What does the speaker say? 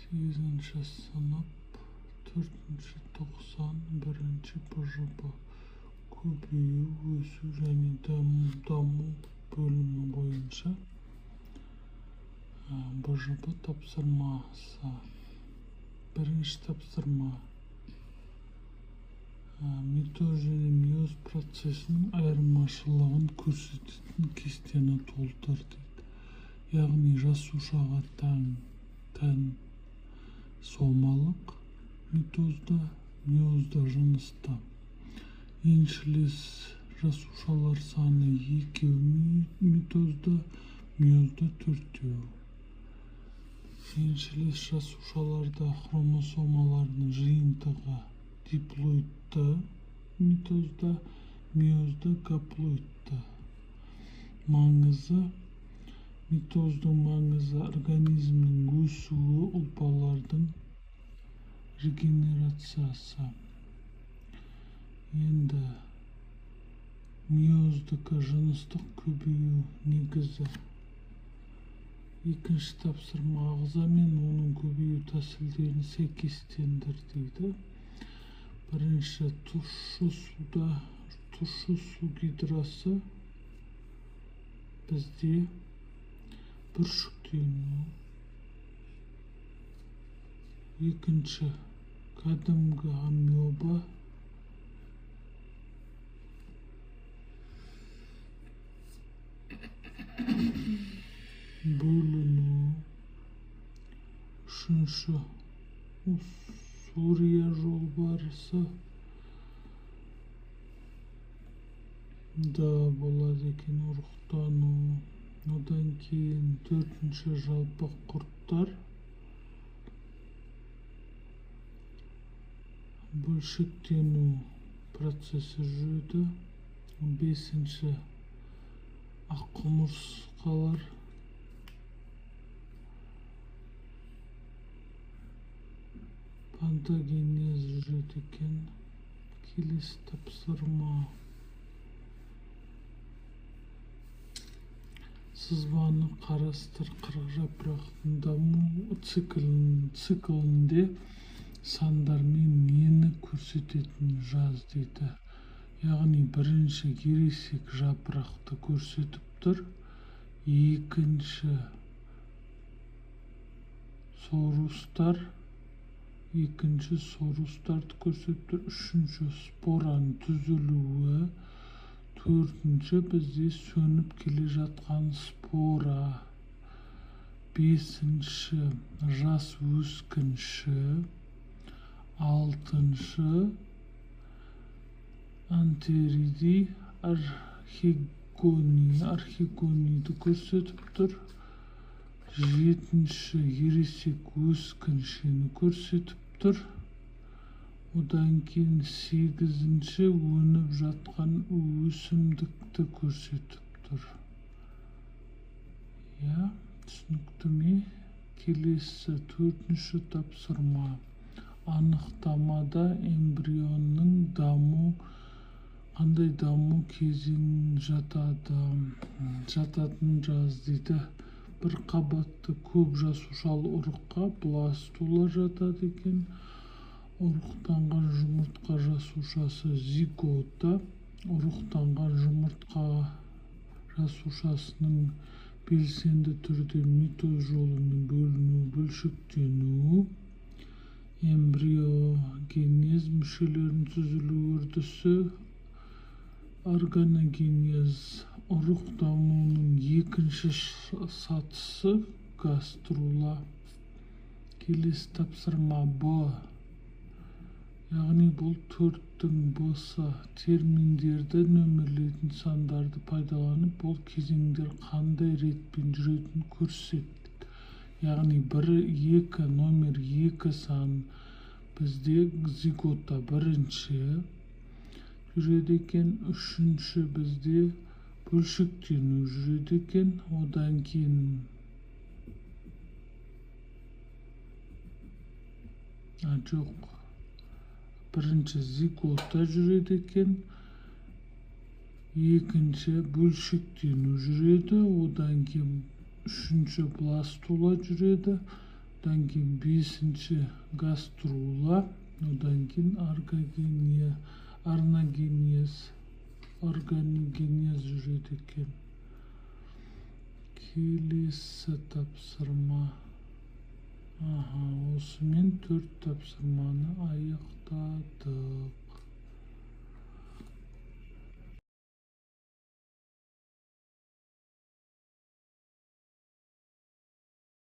8-ші сынып, 4-ші тоқсан, 1-ші БЖБ көбею, өсу және даму бөлімі бойынша БЖБ тапсырмасы. Бірінші тапсырма. Митоз және миоз процесінің айырмашылығын көрсететін кестені толтыр дейді. Яғни жасушаға тән сомалық митозда, миозда, жыныста еншілес жасушалар саны 2 митозда, миозда 4. Еншілес жасушаларда хромосомалардың жиынтығы диплоидта, митозда, миозда гаплоидта. Маңызы. Митоздың маңызы организмнің өсуі, ұлпалардың регенерациясы. Енді миоздікі жыныстық көбею негізі. Екінші тапсырма. Ағза мен оның көбею тәсілдерін сәйкестендір дейді. Бірінші, тұщы су гидрасы бізде бүршіктену. Екінші, кәдімгі амеба. Бөліну. Үшінші, Сурия жолбарысы да болады екен, ұрықтану. Одан кейін 4-ші жалпы құрттар. Бөлшектену процесі жүреді. 5-ші аққұмырсқалар. Пантогенез жүреді екен. Келесі тапсырма. Сызбаны қарастыр. 40 жапырақтың даму циклінде сандармен нені көрсететін жаз дейді. Яғни бірінші ересек жапырақты көрсетіп тұр. Екінші сорустар. Екінші сорустарды көрсетіп тұр. Үшінші спораның түзілуі. 4-ші бізде сөніп келе жатқан спора. 5-ші жас өскінші. 6-ші антеридий архигонийді көрсетіп тұр. 7-ші ересек өскіншені көрсетіп тұр. Одан кейін 8-ші өніп жатқан өсімдікті көрсетіп тұр. Түсінікті ме? Келесі 4-ші тапсырма. Анықтамада эмбрионның қандай даму кезеңін жататын жаз дейді. Бір қабатты көп жасушалы ұрыққа бластула жатады екен. Ұрықтанған жұмыртқа жасушасы зигота. Ұрықтанған жұмыртқа жасушасының белсенді түрде митоз жолымен бөліну, бөлшектену. Эмбриогенез мүшелерінің түзілу үрдісі. Органогенез ұрық дамуының екінші сатысы гаструла. Келесі тапсырма Б. Яғни бұл 4-тің Б-сы. Терминдерді, нөмірлейтін сандарды пайдаланып, бұл кезеңдер қандай ретпен жүретінін көрсетті. Яғни 1-2, номер 2 сан бізде зигота 1-ші жүреді екен. 3-ші бізде бөлшектену жүреді екен. Одан кейін жоқ. 1-ші зигота жүреді екен. 2-ші бөлшектену жүреді. Одан кейін 3-ші бластула жүреді. одан кейін 5-ші гаструла, одан кейін органогенез жүреді екен. Келесі тапсырма. Осымен 4 тапсырманы аяқтадық.